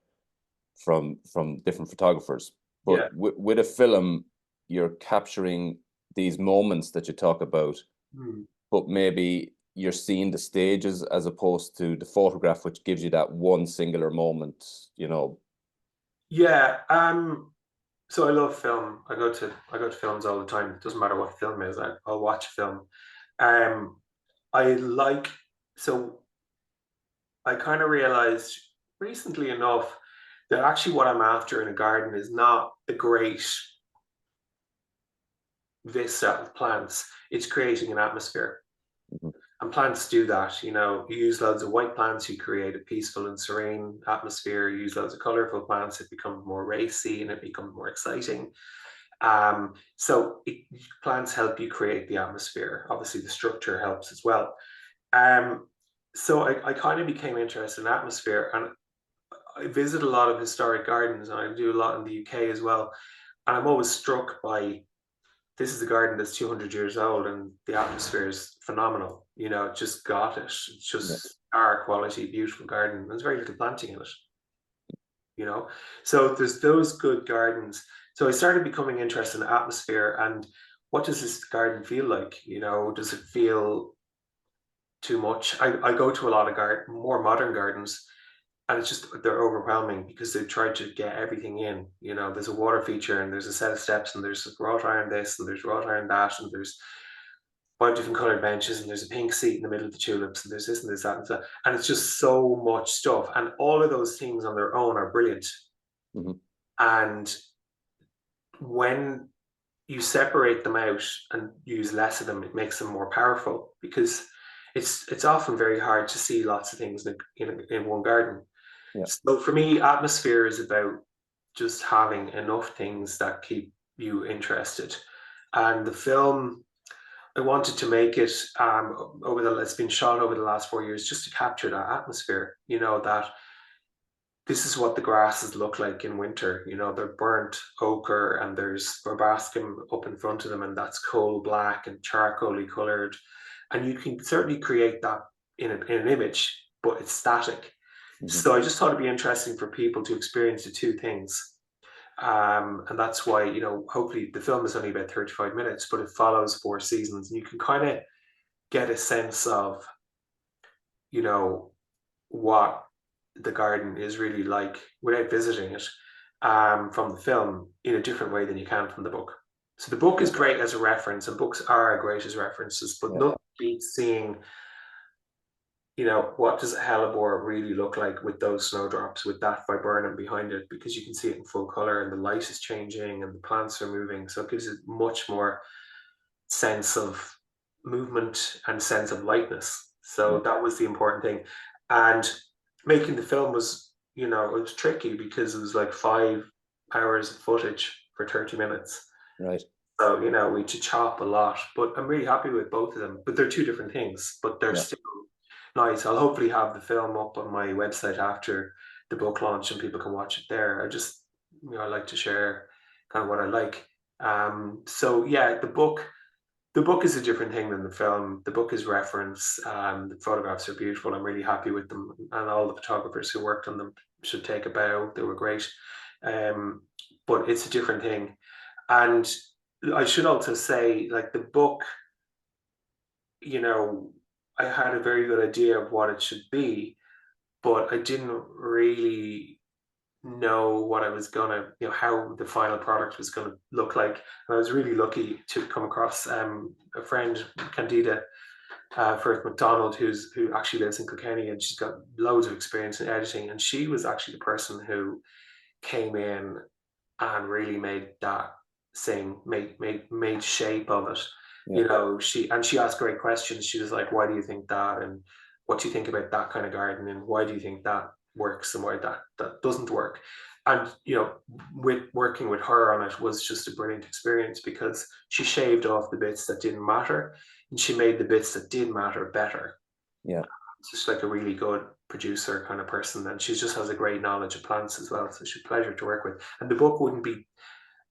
from different photographers. But with a film, you're capturing these moments that you talk about, but maybe you're seeing the stages as opposed to the photograph, which gives you that one singular moment, you know. So I love film. I go to films all the time. It doesn't matter what film is. I'll watch film. So I kind of realized recently enough that actually what I'm after in a garden is not the great vista of plants. It's creating an atmosphere. And plants do that. You know, you use loads of white plants, you create a peaceful and serene atmosphere. You use loads of colorful plants, it becomes more racy and it becomes more exciting. Plants help you create the atmosphere. Obviously, the structure helps as well. So I kind of became interested in atmosphere, and I visit a lot of historic gardens, and I do a lot in the UK as well. And I'm always struck by, this is a garden that's 200 years old, and the atmosphere is phenomenal. You know, it just got it. It's just our quality, beautiful garden. There's very little planting in it. You know, so there's those good gardens. So I started becoming interested in atmosphere, and what does this garden feel like? You know, does it feel too much? I go to a lot of more modern gardens, and it's just they're overwhelming because they've tried to get everything in. You know, there's a water feature and there's a set of steps and there's wrought iron this and there's wrought iron that and there's five different colored benches and there's a pink seat in the middle of the tulips and there's this and there's that and that. And it's just so much stuff. And all of those things on their own are brilliant. Mhm. And when you separate them out and use less of them, it makes them more powerful because it's often very hard to see lots of things in one garden. Yeah. So for me, atmosphere is about just having enough things that keep you interested. And the film, I wanted to make it it's been shot over the last 4 years just to capture that atmosphere. You know, that this is what the grasses look like in winter. You know, they're burnt ochre and there's verbascum up in front of them, and that's coal black and charcoaly colored. And you can certainly create that in an image, but it's static. Mhm. So I just thought it'd be interesting for people to experience the two things. And that's why, you know, hopefully the film is only about 35 minutes, but it follows 4 seasons. And you can kind of get a sense of, you know, what the garden is really like without visiting it from the film in a different way than you can from the book. So the book is great as a reference, and books are great as references, but Yeah. nothing beats seeing, you know, what does a hellebore really look like with those snowdrops, with that viburnum behind it, because you can see it in full color and the light is changing and the plants are moving. So it gives it much more sense of movement and sense of lightness. Yeah. So that was the important thing. And making the film was, you know, it was tricky because it was like 5 hours of footage for 30 minutes. Right. So, you know, we had to chop a lot, but I'm really happy with both of them. But they're two different things, but they're Yeah. still nice. I'll hopefully have the film up on my website after the book launch and people can watch it there. I just, you know, I like to share kind of what I like. So yeah, the book is a different thing than the film. The book is reference. The photographs are beautiful. I'm really happy with them, and all the photographers who worked on them should take a bow. They were great. Um, but it's a different thing. And I should also say, like the book, you know, I had a very good idea of what it should be, but I didn't really know what I was gonna, you know, how the final product was gonna look like. And I was really lucky to come across a friend, Candida Firth McDonald, who actually lives in Kilkenny, and she's got loads of experience in editing. And she was actually the person who came in and really made that sing, made shape of it. Yeah. You know, she asked great questions. She was like, "Why do you think that?" And "What do you think about that kind of garden?" And "Why do you think that works and why that doesn't work?" And you know, with working with her on it was just a brilliant experience because she shaved off the bits that didn't matter and she made the bits that did matter better. Yeah. It's just like a really good producer kind of person, and she just has a great knowledge of plants as well. So she's a pleasure to work with. And the book wouldn't be,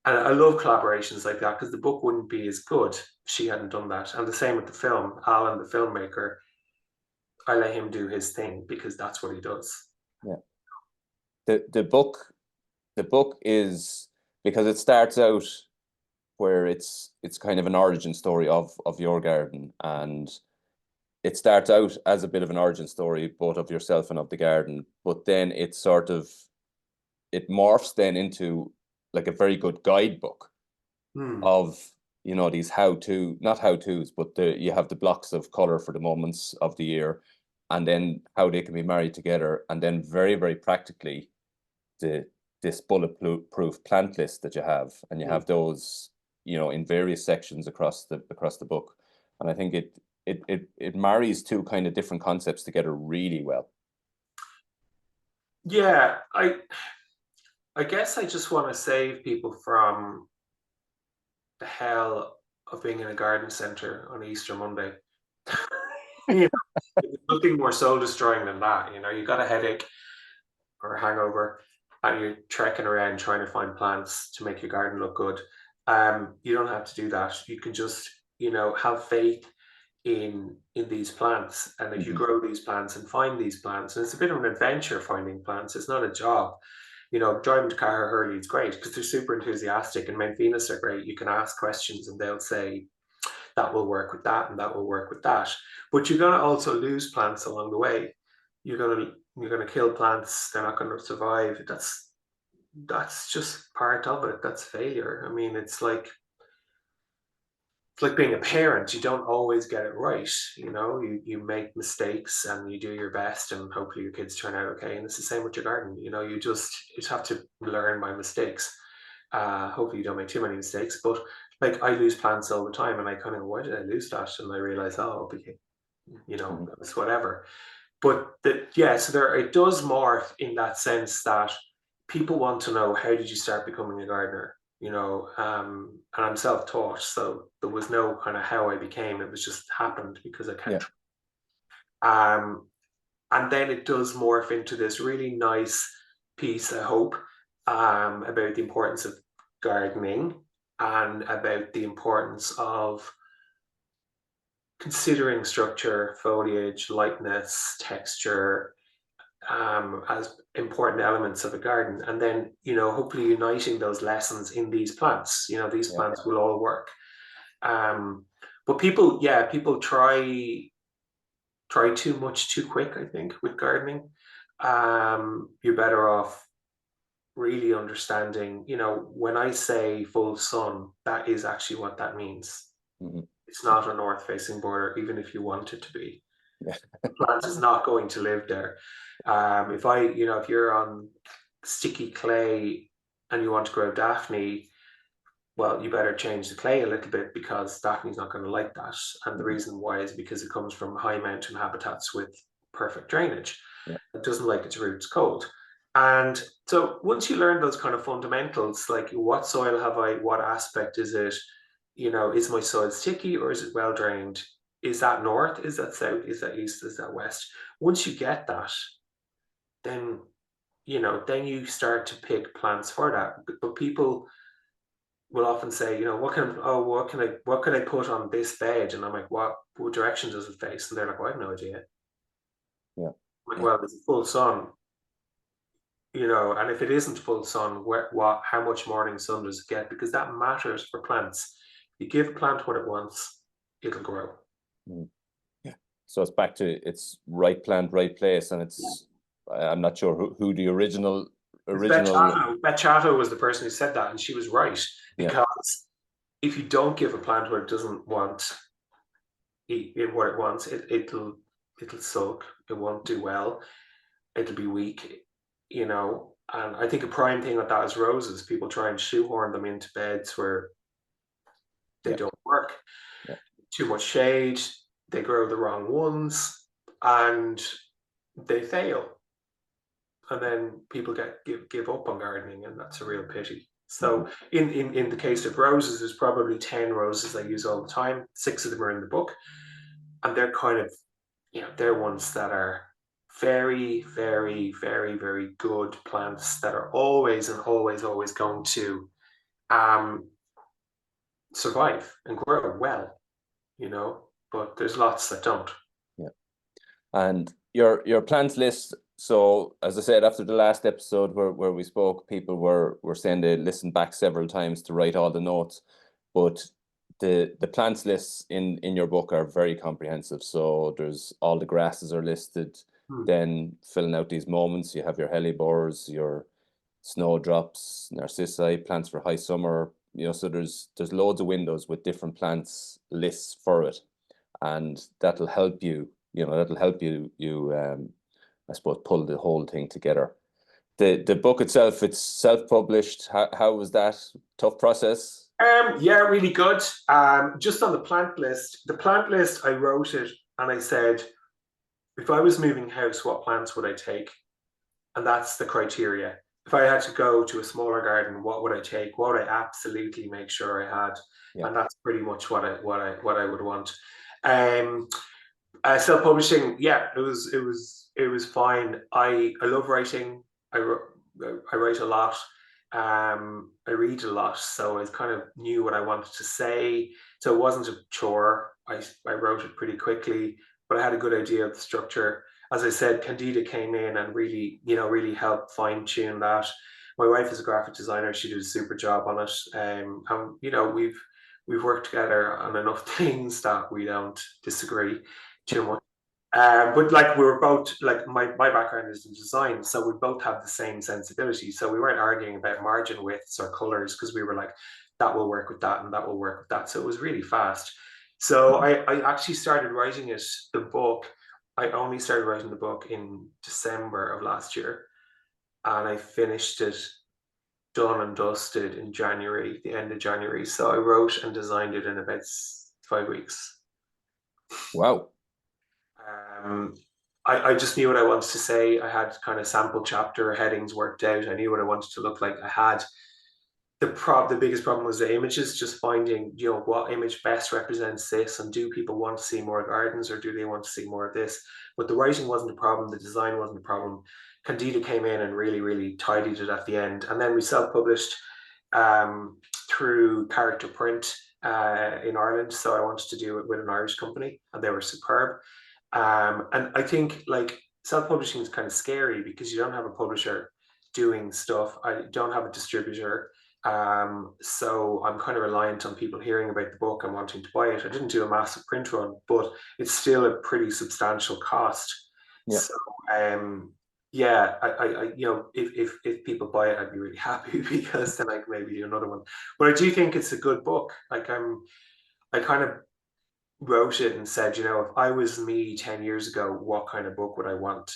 and I love collaborations like that because the book wouldn't be as good if she hadn't done that. And the same with the film. Alan, the filmmaker, I let him do his thing because that's what he does. Yeah. The book is, because it starts out where it's kind of an origin story of your garden, and it starts out as a bit of an origin story both of yourself and of the garden, but then it sort of it morphs then into like a very good guidebook of, you know, these not how to's, but you have the blocks of color for the moments of the year, and then how they can be married together, and then very, very practically this bulletproof plant list that you have, and you have those, you know, in various sections across the book, and I think it marries two kind of different concepts together really well. Yeah, I guess I just want to save people from the hell of being in a garden center on Easter Monday. You know, there's nothing more soul destroying than that. You know, you got a headache or a hangover and you're trekking around trying to find plants to make your garden look good. You don't have to do that. You can just, you know, have faith in these plants. And if you Mhm. grow these plants and find these plants, and it's a bit of an adventure finding plants, it's not a job. You know, driving to Cara Hurley is great because they're super enthusiastic, and Mount Venus are great. You can ask questions and they'll say, that will work with that and that will work with that. But you're going to also lose plants along the way. You're going to kill plants. They're not going to survive. That's just part of it. That's failure. I mean, it's like being a parent. You don't always get it right. You know, you make mistakes and you do your best, and hopefully your kids turn out okay. And it's the same with your garden. You know, you just have to learn by mistakes. Hopefully you don't make too many mistakes, but like I lose plants all the time, and I kind of, why did I lose that? And I realize, oh, okay, you know, it's whatever. But so there, it does morph in that sense that people want to know, how did you start becoming a gardener? You know, and I'm self-taught, so there was no kind of how I became. It was just happened because I kept. And then it does morph into this really nice piece, I hope, about the importance of gardening and about the importance of considering structure, foliage, lightness, texture, as important elements of a garden. And then, you know, hopefully uniting those lessons in these plants. You know, these plants will all work. But people try too much too quick, I think, with gardening. You're better off really understanding, you know, when I say full sun, that is actually what that means. It's not a north facing border, even if you want it to be. The plant is not going to live there. If you're on sticky clay and you want to grow Daphne, well, you better change the clay a little bit, because Daphne's not going to like that. And the reason why is because it comes from high mountain habitats with perfect drainage. It doesn't like its roots cold. And so once you learn those kind of fundamentals, like what soil have I, what aspect is it, you know, is my soil sticky or is it well drained? Is that north? Is that south? Is that east? Is that west? Once you get that, then, you know, then you start to pick plants for that. But people will often say, you know, what can I put on this bed? And I'm like, what direction does it face? And they're like, well, I have no idea. Like, well, it's full sun, you know, and if it isn't full sun, how much morning sun does it get? Because that matters for plants. You give a plant what it wants, it'll grow. So it's back to it's right plant, right place, and it's I'm not sure who the original. Beth Chatto was the person who said that, and she was right, because if you don't give a plant what it doesn't want, what it wants, it'll sulk. It won't do well. It'll be weak, you know. And I think a prime thing with that is roses. People try and shoehorn them into beds where they don't work. Too much shade, they grow the wrong ones, and they fail. And then people give up on gardening, and that's a real pity. So in the case of roses, there's probably 10 roses I use all the time. 6 of them are in the book. And they're kind of, you know, they're ones that are very, very, very, very good plants that are always and always, always going to survive and grow well, you know, but there's lots that don't. And your plants list. So as I said, after the last episode where we spoke, people were saying they listened back several times to write all the notes, but the plants lists in your book are very comprehensive. So there's all the grasses are listed, then filling out these moments. You have your hellebores, your snowdrops, narcissi, plants for high summer. You know, so there's loads of windows with different plants lists for it, and that'll help you. You know, that'll help you I suppose pull the whole thing together. The book itself, it's self-published. How was that? Tough process? Really good. Just on the plant list, I wrote it and I said, if I was moving house, what plants would I take? And that's the criteria. If I had to go to a smaller garden, what would I take? What would I absolutely make sure I had? And that's pretty much what I would want. Self-publishing, it was fine. I love writing. I write a lot. I read a lot, so I kind of knew what I wanted to say. So it wasn't a chore. I wrote it pretty quickly, but I had a good idea of the structure. as I said, Candida came in and really, really helped fine tune that. My wife is a graphic designer; she did a super job on it, and we've worked together on enough things that we don't disagree too much. But like we were both like my background is in design, so we both have the same sensibility. So we weren't arguing about margin widths or colors because we were like, that will work with that and that will work with that. So it was really fast. So I actually started writing the book. I only started writing the book in December of last year, and I finished it done and dusted in January, the end of January. So I wrote and designed it in about 5 weeks. Wow. Um, I just knew what I wanted to say. I had kind of sample chapter headings worked out. I knew what I wanted to look like. I had the biggest problem was the images, just finding, what image best represents this, and do people want to see more gardens or do they want to see more of this? But the writing wasn't a problem, the design wasn't a problem. Candida came in and really, really tidied it at the end. And then we self-published through Character Print in Ireland. So I wanted to do it with an Irish company, and they were superb. And I think like self-publishing is kind of scary because you don't have a publisher doing stuff. I don't have a distributor. So I'm kind of reliant on people hearing about the book and wanting to buy it. I didn't do a massive print run, but it's still a pretty substantial cost. Yeah. So yeah, if people buy it, I'd be really happy because then I can maybe do another one. But I do think it's a good book. Like I kind of wrote it and said, if I was me 10 years ago, what kind of book would I want?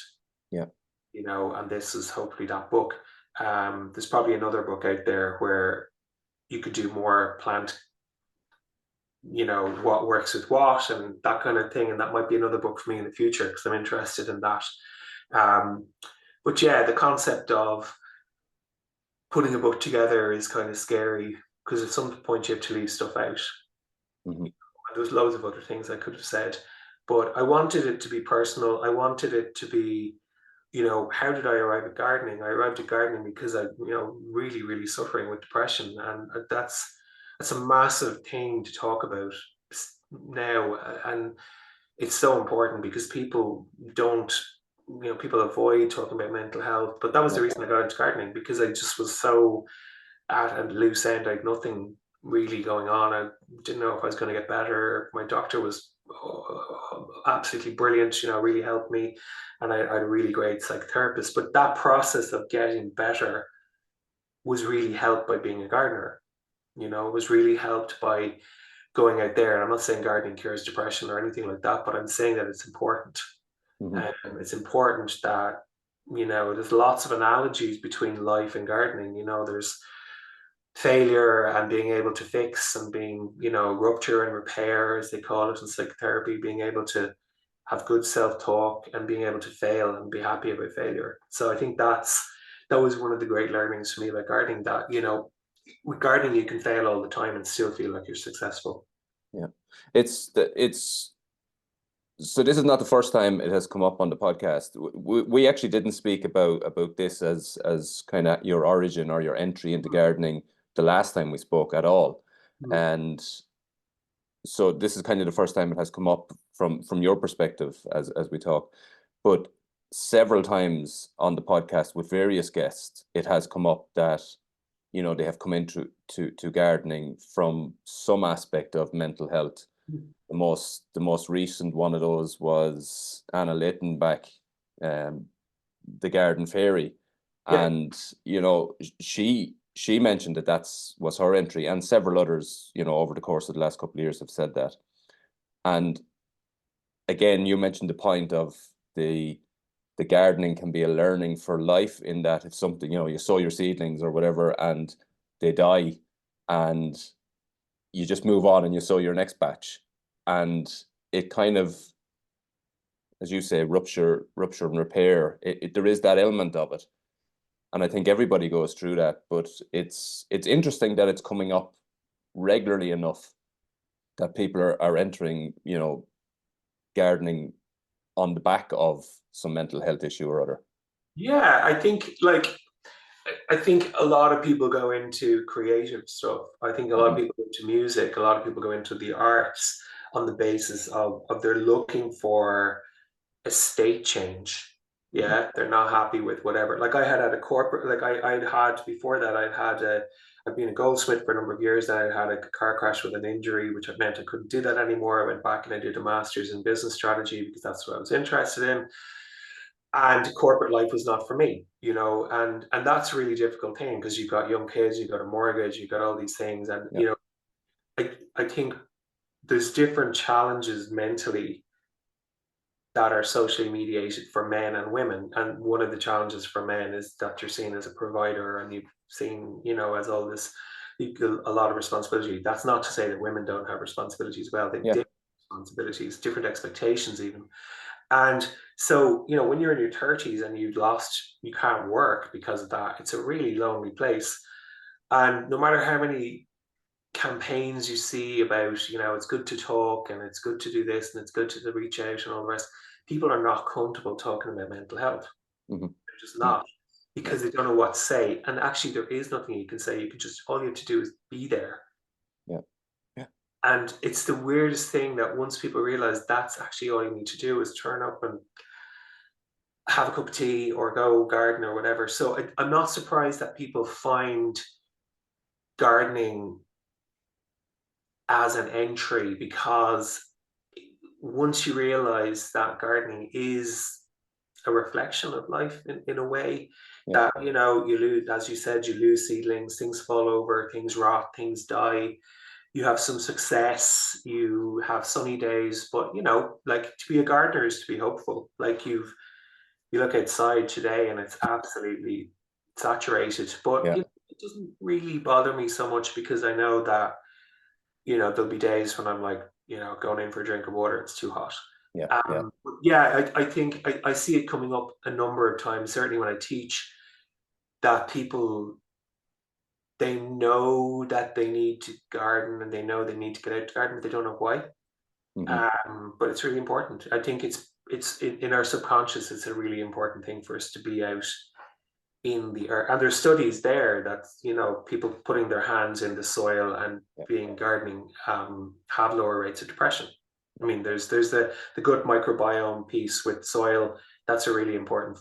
Yeah. And this is hopefully that book. There's probably another book out there where you could do more plant, what works with what and that kind of thing. And that might be another book for me in the future because I'm interested in that. But yeah, the concept of putting a book together is kind of scary because at some point you have to leave stuff out. Mm-hmm. There's loads of other things I could have said, but I wanted it to be personal. I wanted it to be, how did I arrive at gardening? I arrived at gardening because I, really, really suffering with depression, and that's a massive thing to talk about now, and it's so important because people don't, people avoid talking about mental health. But that was the reason I got into gardening, because I just was so at a loose end. I had nothing really going on. I didn't know if I was going to get better. My doctor was absolutely brilliant, really helped me. And I had a really great psychotherapist. But that process of getting better was really helped by being a gardener. Was really helped by going out there. And I'm not saying gardening cures depression or anything like that, but I'm saying that it's important. Mm-hmm. It's important that, there's lots of analogies between life and gardening. There's failure and being able to fix, and being, rupture and repair, as they call it in psychotherapy, being able to have good self-talk and being able to fail and be happy about failure. So I think that was one of the great learnings for me about gardening, that, with gardening, you can fail all the time and still feel like you're successful. Yeah. So this is not the first time it has come up on the podcast. We actually didn't speak about this as kind of your origin or your entry into gardening the last time we spoke at all. And so this is kind of the first time it has come up from your perspective as we talk. But several times on the podcast with various guests, it has come up that, they have come into to gardening from some aspect of mental health. The most recent one of those was Anna Layton back, the Garden Fairy, Yeah. and she mentioned that was her entry, and several others over the course of the last couple of years have said that. And again, you mentioned the point of the gardening can be a learning for life, in that if something, you sow your seedlings or whatever and they die, and you just move on and you sow your next batch. And it kind of, as you say, rupture and repair. There is that element of it, and I think everybody goes through that. But it's interesting that it's coming up regularly enough that people are entering, gardening on the back of some mental health issue or other. Yeah, I think a lot of people go into creative stuff. I think a lot of people go into music. A lot of people go into the arts on the basis of they're looking for estate change. Yeah, they're not happy with whatever. Like I had a corporate, like I'd had before that, I'd been a goldsmith for a number of years. Then I had a car crash with an injury, which meant I couldn't do that anymore. I went back and I did a master's in business strategy because that's what I was interested in. And corporate life was not for me, and that's a really difficult thing because you've got young kids, you've got a mortgage, you've got all these things. And, Yeah. I think there's different challenges mentally that are socially mediated for men and women. And one of the challenges for men is that you're seen as a provider and you've seen, as all this, a lot of responsibility. That's not to say that women don't have responsibilities. Well, they have Yeah. different responsibilities, different expectations even. And so, when you're in your 30s and you can't work because of that, it's a really lonely place. And no matter how many campaigns you see about, it's good to talk and it's good to do this and it's good to reach out and all the rest, people are not comfortable talking about mental health. Mm-hmm. They're just Yeah. not, because they don't know what to say. And actually, there is nothing you can say. You can just, all you have to do is be there. Yeah. Yeah. And it's the weirdest thing that once people realize that's actually all you need to do is turn up and have a cup of tea or go garden or whatever. So I'm not surprised that people find gardening as an entry, because once you realize that gardening is a reflection of life in a way, Yeah. that you lose, as you said, you lose seedlings, things fall over, things rot, things die, you have some success, you have sunny days, but like, to be a gardener is to be hopeful. Like, you look outside today and it's absolutely saturated, but Yeah. it doesn't really bother me so much because I know that there'll be days when I'm like, going in for a drink of water, it's too hot. Yeah. Yeah. Yeah, I think I see it coming up a number of times, certainly when I teach, that people, they know that they need to garden and they know they need to get out to garden, but they don't know why. Mm-hmm. But it's really important. I think it's in our subconscious. It's a really important thing for us to be out in the earth. And there's studies there that people putting their hands in the soil and Yeah. being gardening have lower rates of depression. I mean, there's the gut microbiome piece with soil. That's a really important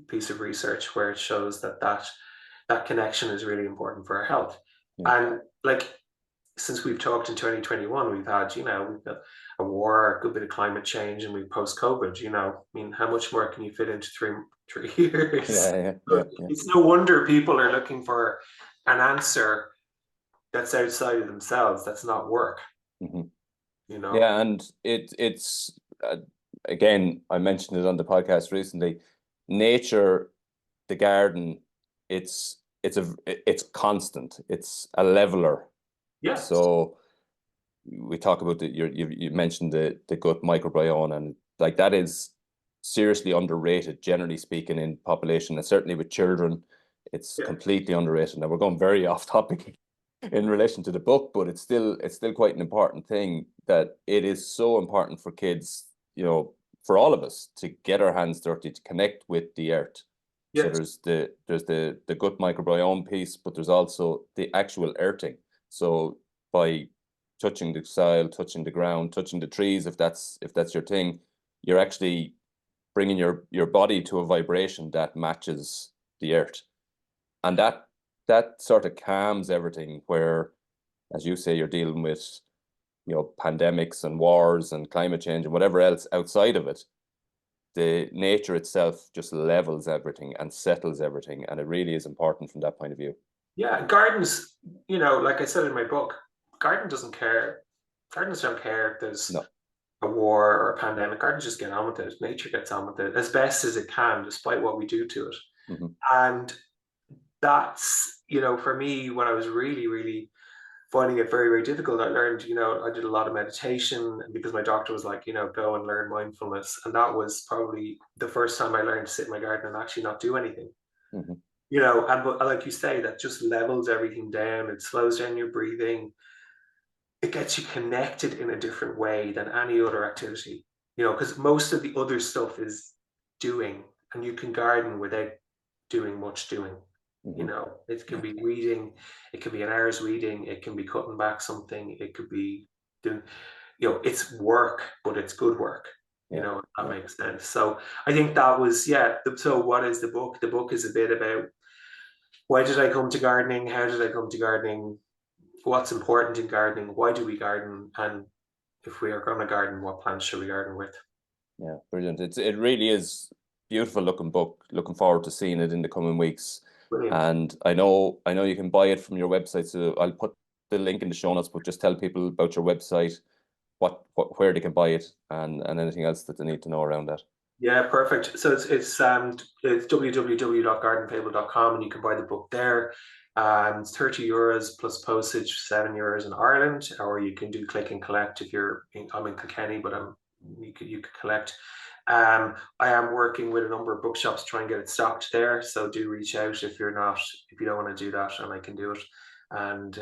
piece of research where it shows that connection is really important for our health. Yeah. And like, since we've talked in 2021, we've got a war, a good bit of climate change, and we post-COVID. I mean, how much more can you fit into three years? Yeah. Yeah. Yeah. It's no wonder people are looking for an answer that's outside of themselves. That's not work. Mm-hmm. You know. Yeah, and it's again, I mentioned it on the podcast recently. Nature, the garden, it's constant. It's a leveler. Yes. So we talk about you mentioned the gut microbiome, and like that is seriously underrated, generally speaking, in population, and certainly with children, it's Yeah. completely underrated. Now we're going very off topic in relation to the book, but it's still quite an important thing, that it is so important for kids, for all of us, to get our hands dirty, to connect with the earth. So Yes. there's the gut microbiome piece, but there's also the actual earthing. So by touching the soil, touching the ground, touching the trees, if that's your thing, you're actually bringing your body to a vibration that matches the earth, and that sort of calms everything. Where, as you say, you're dealing with pandemics and wars and climate change and whatever else outside of it. The nature itself just levels everything and settles everything, and it really is important from that point of view. Yeah. Gardens. Like I said in my book, garden doesn't care. Gardens don't care if there's No. a war or a pandemic. Gardens just get on with it. Nature gets on with it as best as it can, despite what we do to it. Mm-hmm. And that's, for me, when I was really, really finding it very, very difficult, I learned, I did a lot of meditation because my doctor was like, go and learn mindfulness. And that was probably the first time I learned to sit in my garden and actually not do anything. Mm-hmm. But like you say, that just levels everything down. It slows down your breathing. It gets you connected in a different way than any other activity, because most of the other stuff is doing, and you can garden without doing much doing. Mm-hmm. It can Yeah. be weeding, it can be an hour's weeding, it can be cutting back something, it could be doing, it's work, but it's good work. Yeah, if that yeah, makes sense. So I think that was, yeah. So what is the book? The book is a bit about why did I come to gardening? How did I come to gardening? What's important in gardening? Why do we garden? And if we are going to garden, what plants should we garden with? yeah. Brilliant. It really is beautiful looking book. Looking forward to seeing it in the coming weeks. Brilliant. And I know you can buy it from your website. So I'll put the link in the show notes, but just tell people about your website, where they can buy it, and anything else that they need to know around that. Yeah, perfect. So it's www.gardenfable.com and you can buy the book there. It's €30 plus postage, €7 in Ireland, or you can do click and collect if I'm in Kilkenny, but you could collect. I am working with a number of bookshops to try and get it stocked there. So do reach out if you don't want to do that, and I can do it. And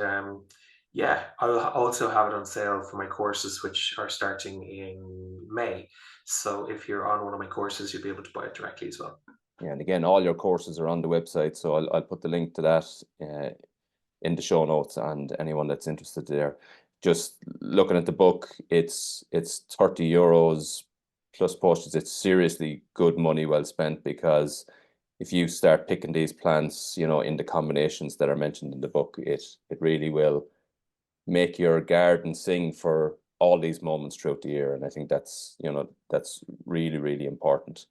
yeah, I'll also have it on sale for my courses, which are starting in May. So if you're on one of my courses, you'll be able to buy it directly as well. Yeah, and again, all your courses are on the website, so I'll put the link to that in the show notes, and anyone that's interested there. Just looking at the book, it's €30 plus postage. It's seriously good money well spent, because if you start picking these plants, in the combinations that are mentioned in the book, it really will make your garden sing for all these moments throughout the year. And I think that's really, really important.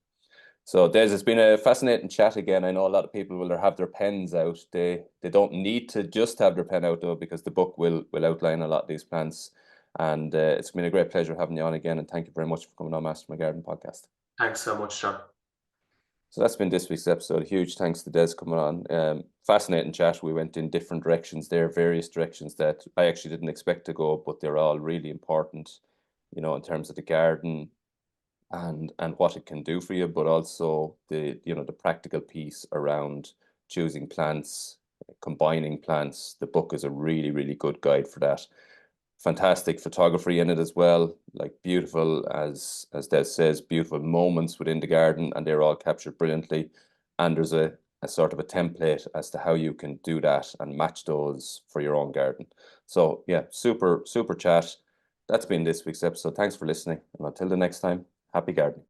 So Des, it's been a fascinating chat again. I know a lot of people will have their pens out. They don't need to just have their pen out though, because the book will outline a lot of these plants. And it's been a great pleasure having you on again. And thank you very much for coming on Master My Garden podcast. Thanks so much, John. So that's been this week's episode. Huge thanks to Des coming on. Fascinating chat. We went in different directions there, various directions that I actually didn't expect to go, but they're all really important, in terms of the garden and what it can do for you, but also the practical piece around choosing plants, combining plants. The book is a really, really good guide for that. Fantastic photography in it as well, like beautiful, as Des says, beautiful moments within the garden, and they're all captured brilliantly. And there's a sort of a template as to how you can do that and match those for your own garden. So yeah, super, super chat. That's been this week's episode. Thanks for listening. And until the next time, happy gardening.